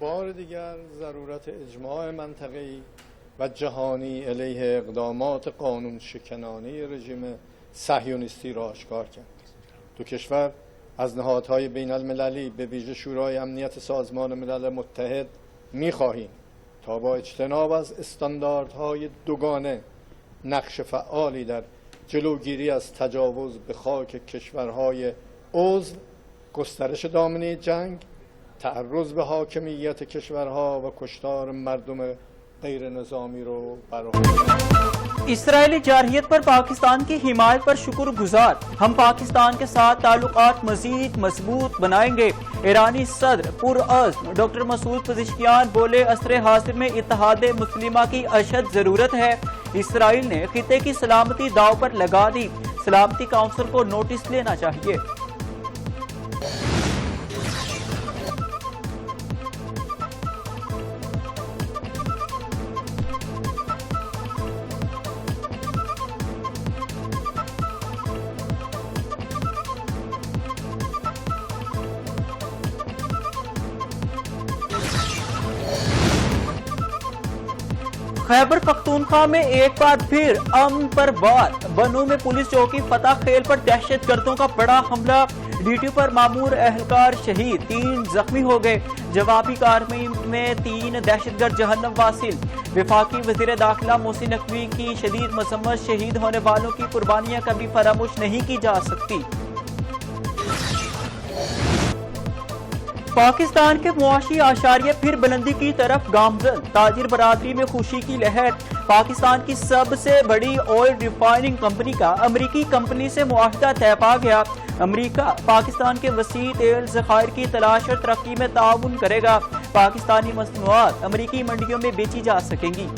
بار دیگر ضرورت اجماع منطقه‌ای و جهانی علیه اقدامات قانون شکنانه رژیم صهیونیستی را آشکار کرد. دو کشور از نهادهای بین المللی به ویژه شورای امنیت سازمان ملل متحد می‌خواهیم تا با اجتناب از استانداردهای دوگانه نقش فعالی در جلوگیری از تجاوز به خاک کشورهای عضو، گسترش دامنه جنگ، تعرض به حاکمیت کشورها و کشتار مردم غیر نظامی رو برآورد. اسرائیلی جارحیت پر پاکستان کی حمایت پر شکر گزار. ہم پاکستان کے ساتھ تعلقات مزید مضبوط بنائیں گے. ایرانی صدر پرعزم ڈاکٹر مسعود پزشکیان بولے عصر حاضر میں اتحاد مسلمہ کی اشد ضرورت ہے. اسرائیل نے خطے کی سلامتی داؤ پر لگا دی. سلامتی کونسل کو نوٹس لینا چاہیے. خیبر پختونخوا میں ایک بار پھر امن پر وار. بنوں میں پولیس چوکی فتح خیل پر دہشت گردوں کا بڑا حملہ. ڈیوٹی پر مامور اہلکار شہید، 3 زخمی ہو گئے. جوابی کارروائی میں 3 دہشت گرد جہنم واصل. وفاقی وزیر داخلہ محسن نقوی کی شدید مذمت. شہید ہونے والوں کی قربانیاں کبھی فراموش نہیں کی جا سکتی. پاکستان کے معاشی اعشاریہ پھر بلندی کی طرف گامزن. تاجر برادری میں خوشی کی لہر. پاکستان کی سب سے بڑی آئل ریفائننگ کمپنی کا امریکی کمپنی سے معاہدہ طے پا گیا. امریکہ پاکستان کے وسیع تیل ذخائر کی تلاش اور ترقی میں تعاون کرے گا. پاکستانی مصنوعات امریکی منڈیوں میں بیچی جا سکیں گی.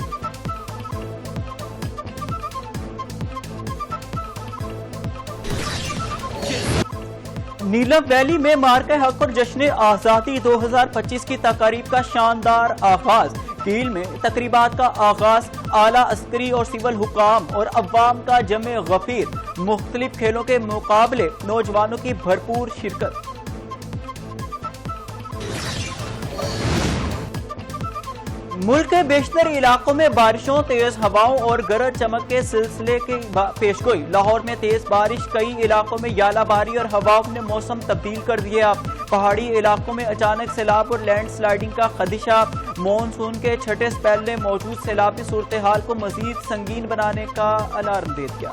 نیلم ویلی میں مارکہ حق اور جشن آزادی 2025 کی تقاریب کا شاندار آغاز. کیل میں تقریبات کا آغاز. اعلیٰ عسکری اور سول حکام اور عوام کا جمع غفیر. مختلف کھیلوں کے مقابلے. نوجوانوں کی بھرپور شرکت. ملک کے بیشتر علاقوں میں بارشوں، تیز ہواؤں اور گرج چمک کے سلسلے کی پیشگوئی. لاہور میں تیز بارش، کئی علاقوں میں یالہ باری اور ہواؤں نے موسم تبدیل کر دیا. پہاڑی علاقوں میں اچانک سیلاب اور لینڈ سلائیڈنگ کا خدشہ. مونسون کے چھٹے سپیل نے موجود سیلابی صورتحال کو مزید سنگین بنانے کا الارم دے دیا.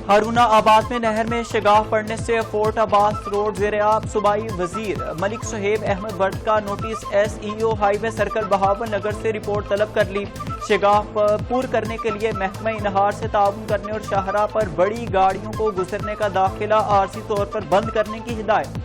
ہارونہ آباد میں نہر میں شگاف پڑنے سے فورٹ عباس روڈ زیرآب. صوبائی وزیر ملک صہیب احمد بٹ کا نوٹس. ایس ای او ہائی وے سرکل بہاول نگر سے رپورٹ طلب کر لی. شگاف پور کرنے کے لیے محکمہ انہار سے تعاون کرنے اور شاہراہ پر بڑی گاڑیوں کو گزرنے کا داخلہ عارضی طور پر بند کرنے کی ہدایت.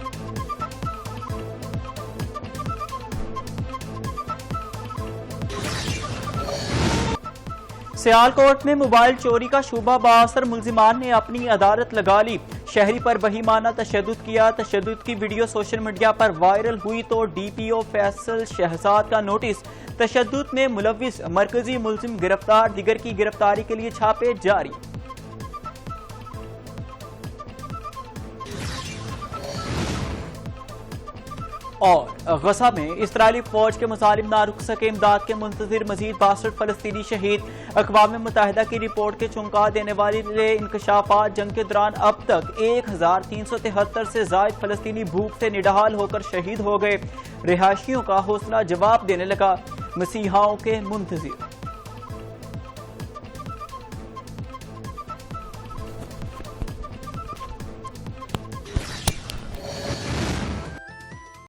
سیالکوٹ میں موبائل چوری کا شبہ بااثر ملزمان نے اپنی عدالت لگا لی. شہری پر بہیمانہ تشدد کیا. تشدد کی ویڈیو سوشل میڈیا پر وائرل ہوئی تو ڈی پی او فیصل شہزاد کا نوٹس. تشدد میں ملوث مرکزی ملزم گرفتار. دیگر کی گرفتاری کے لیے چھاپے جاری. اور غزہ میں اسرائیلی فوج کے مظالم نہ رک سکے. امداد کے منتظر مزید 62 فلسطینی شہید. اقوام متحدہ کی رپورٹ کے چونکا دینے والے انکشافات. جنگ کے دوران اب تک 1373 سے زائد فلسطینی بھوک سے نڈھال ہو کر شہید ہو گئے. رہائشیوں کا حوصلہ جواب دینے لگا. مسیحاؤں کے منتظر.